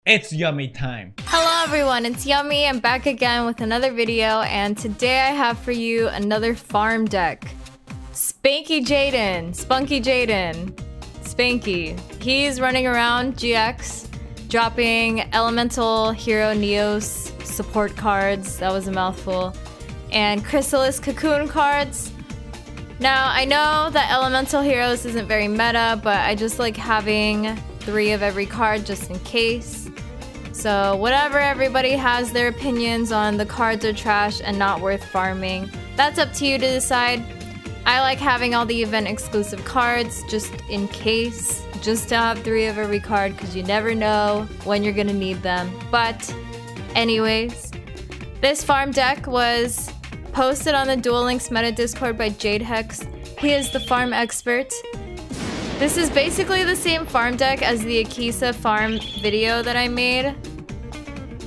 It's yummy time. Hello everyone, it's Yummy. I'm back again with another video, and today I have for you another farm deck. Spunky Jaden. Spanky. He's running around GX, dropping Elemental Hero Neos support cards. That was a mouthful. And Chrysalis Cocoon cards. Now, I know that Elemental Heroes isn't very meta, but I just like having 3 of every card just in case. So whatever everybody has their opinions on, the cards are trash and not worth farming. That's up to you to decide. I like having all the event exclusive cards just in case. Just to have 3 of every card because you never know when you're gonna need them. But anyways, this farm deck was posted on the Duel Links meta Discord by Jade Hex. He is the farm expert. This is basically the same farm deck as the Akisa farm video that I made.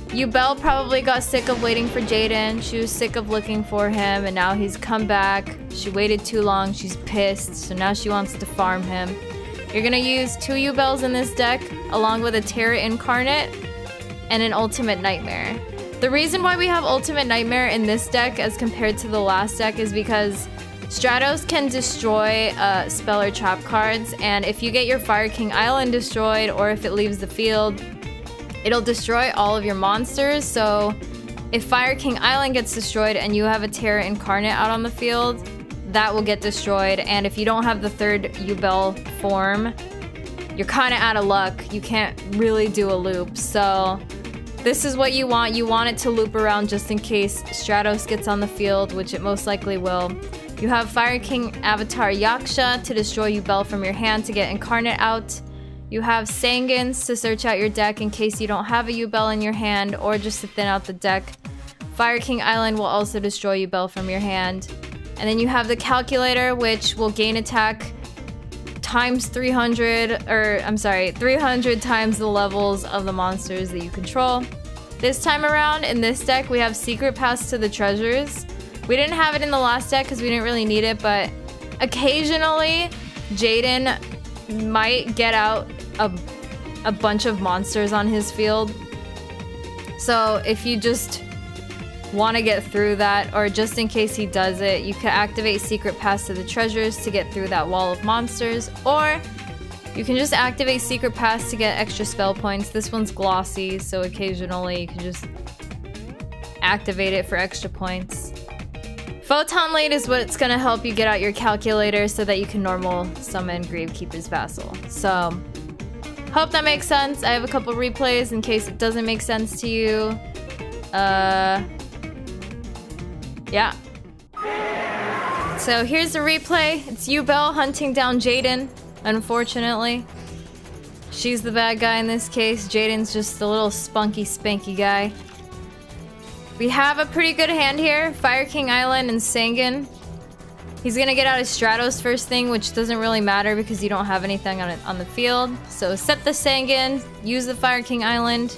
Yubel probably got sick of waiting for Jaden. She was sick of looking for him, and now he's come back. She waited too long, she's pissed, so now she wants to farm him. You're gonna use 2 Yubels in this deck, along with a Terra Incarnate and an Ultimate Nightmare. The reason why we have Ultimate Nightmare in this deck as compared to the last deck is because Stratos can destroy spell or trap cards, and if you get your Fire King Island destroyed, or if it leaves the field, it'll destroy all of your monsters. So if Fire King Island gets destroyed and you have a Terra Incarnate out on the field, that will get destroyed. And if you don't have the 3rd Yubel form, you're kind of out of luck. You can't really do a loop. So this is what you want. You want it to loop around just in case Stratos gets on the field, which it most likely will. You have Fire King Avatar Yaksha to destroy Yubel from your hand to get Incarnate out. You have Sangans to search out your deck in case you don't have a Yubel in your hand, or just to thin out the deck. Fire King Island will also destroy Yubel from your hand. And then you have the Calculator, which will gain attack times 300, or I'm sorry, 300 times the levels of the monsters that you control. This time around, in this deck, we have Secret Pass to the Treasures. We didn't have it in the last deck because we didn't really need it, but occasionally Jaden might get out a bunch of monsters on his field. So if you just want to get through that, or just in case he does it, you can activate Secret Pass to the Treasures to get through that wall of monsters, or you can just activate Secret Pass to get extra spell points. This one's glossy, so occasionally you can just activate it for extra points. Photon Blade is what's gonna help you get out your Calculator so that you can normal summon Gravekeeper's Vassal. So, hope that makes sense. I have a couple replays in case it doesn't make sense to you. Yeah. So here's the replay. It's Yubel hunting down Jaden, unfortunately. She's the bad guy in this case. Jaden's just a little spunky, spanky guy. We have a pretty good hand here. Fire King Island and Sangan. He's gonna get out his Stratos first thing, which doesn't really matter because you don't have anything on the field. So set the Sangan, use the Fire King Island.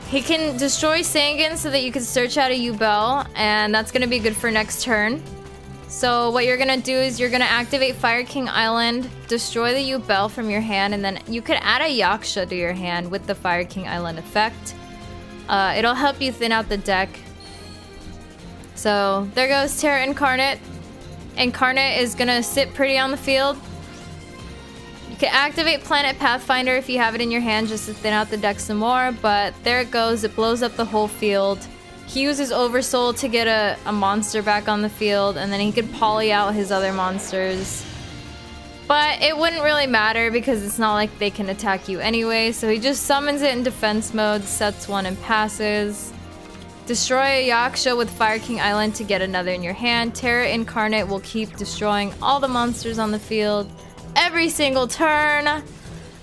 He can destroy Sangan so that you can search out a Yubel, and that's gonna be good for next turn. So what you're gonna do is you're gonna activate Fire King Island, destroy the Yubel from your hand, and then you could add a Yaksha to your hand with the Fire King Island effect. It'll help you thin out the deck. So there goes Terra Incarnate. Incarnate is gonna sit pretty on the field. You can activate Planet Pathfinder if you have it in your hand just to thin out the deck some more, but there it goes. It blows up the whole field. He uses Oversoul to get a monster back on the field, and then he could poly out his other monsters. But it wouldn't really matter because it's not like they can attack you anyway, so he just summons it in defense mode, sets 1 and passes. Destroy a Yaksha with Fire King Island to get another in your hand. Terra Incarnate will keep destroying all the monsters on the field every single turn.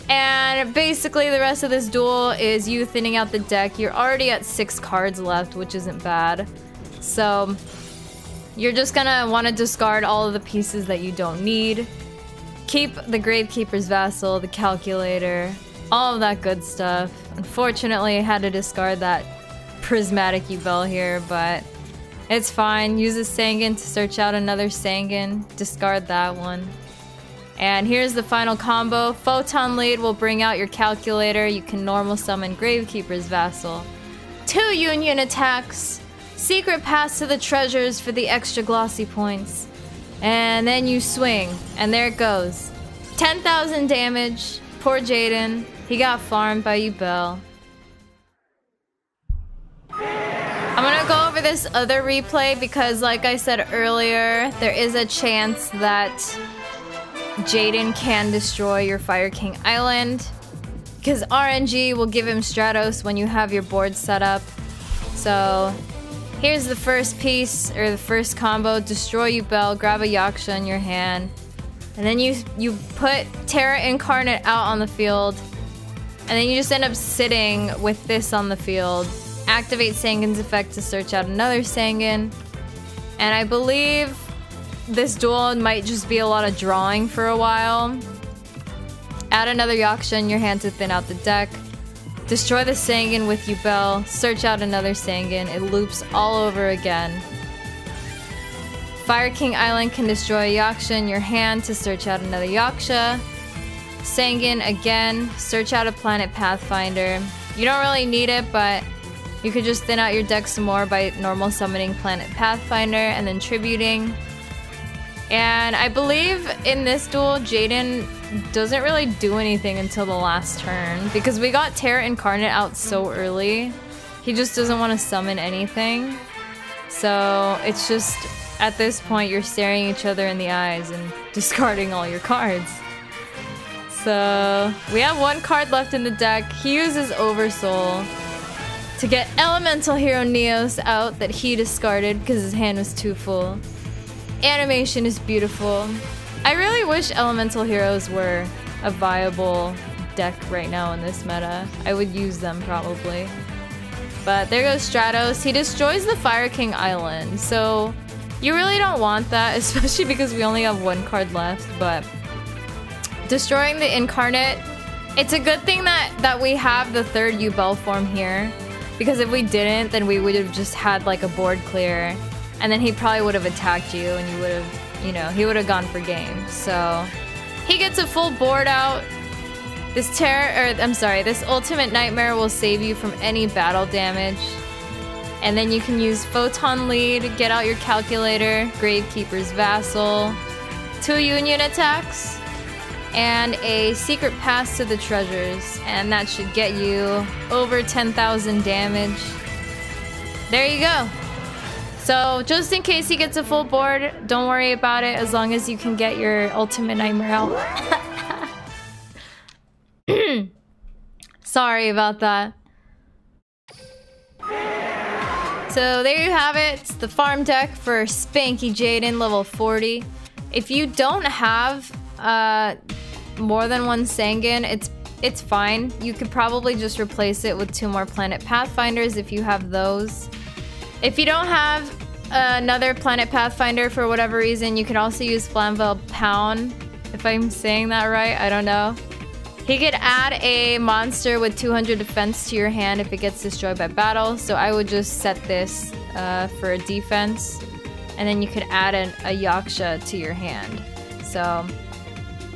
And basically the rest of this duel is you thinning out the deck. You're already at 6 cards left, which isn't bad. So you're just gonna want to discard all of the pieces that you don't need. Keep the Gravekeeper's Vassal, the Calculator, all of that good stuff. Unfortunately, I had to discard that Prismatic Yubel here, but it's fine. Use a Sangan to search out another Sangan. Discard that one. And here's the final combo. Photon Lead will bring out your calculator. You can normal summon Gravekeeper's Vassal. 2 union attacks. Secret Pass to the treasures for the extra glossy points. And then you swing. And there it goes. 10,000 damage. Poor Jaden. He got farmed by Yubel. I'm gonna go over this other replay because, like I said earlier, there is a chance that Jaden can destroy your Fire King Island. Because RNG will give him Stratos when you have your board set up. So, here's the first piece, or the first combo. Destroy Yubel, grab a Yaksha in your hand. And then you put Terra Incarnate out on the field. And then you just end up sitting with this on the field. Activate Sangan's effect to search out another Sangan. And I believe this duel might just be a lot of drawing for a while. Add another Yaksha in your hand to thin out the deck. Destroy the Sangan with Yubel. Search out another Sangan. It loops all over again. Fire King Island can destroy a Yaksha in your hand to search out another Yaksha. Sangan again. Search out a planet Pathfinder. You don't really need it, but you could just thin out your deck some more by normal summoning planet Pathfinder and then tributing. And I believe in this duel, Jaden doesn't really do anything until the last turn because we got Terra Incarnate out so early. He just doesn't want to summon anything. So it's just, at this point, you're staring each other in the eyes and discarding all your cards. So we have 1 card left in the deck. He uses Oversoul to get Elemental Hero Neos out that he discarded because his hand was too full. Animation is beautiful. I really wish Elemental Heroes were a viable deck right now in this meta. I would use them probably. But there goes Stratos. He destroys the Fire King Island. So you really don't want that, especially because we only have 1 card left. But destroying the Incarnate, it's a good thing that we have the 3rd Yubel form here. Because if we didn't, then we would have just had like a board clear. And then he probably would have attacked you and you would have, you know, he would have gone for game. So he gets a full board out. This this Ultimate Nightmare will save you from any battle damage. And then you can use Photon Lead, get out your calculator, Gravekeeper's Vassal, 2 union attacks, and a Secret Pass to the treasures. And that should get you over 10,000 damage. There you go. So just in case he gets a full board, don't worry about it as long as you can get your Ultimate Nightmare out. Sorry about that. So there you have it. It's the farm deck for Spanky Jaden, level 40. If you don't have more than 1 Sangan, it's fine. You could probably just replace it with 2 more Planet Pathfinders if you have those. If you don't have another Planet Pathfinder for whatever reason, you can also use Flamvel Pound. If I'm saying that right, I don't know. He could add a monster with 200 defense to your hand if it gets destroyed by battle. So I would just set this for a defense. And then you could add a Yaksha to your hand. So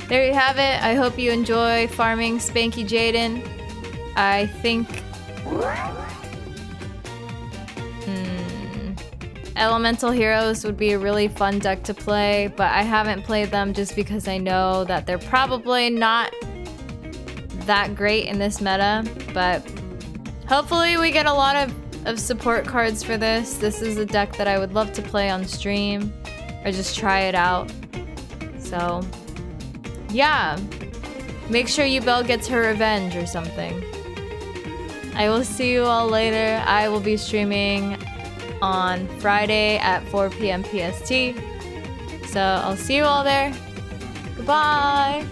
there you have it. I hope you enjoy farming Spanky Jaden. I think... Elemental Heroes would be a really fun deck to play, but I haven't played them just because I know that they're probably not that great in this meta, but hopefully we get a lot of support cards for this. This is a deck that I would love to play on stream or just try it out. So yeah, make sure Yubel gets her revenge or something. I will see you all later. I will be streaming on Friday at 4 p.m. PST. So I'll see you all there. Goodbye!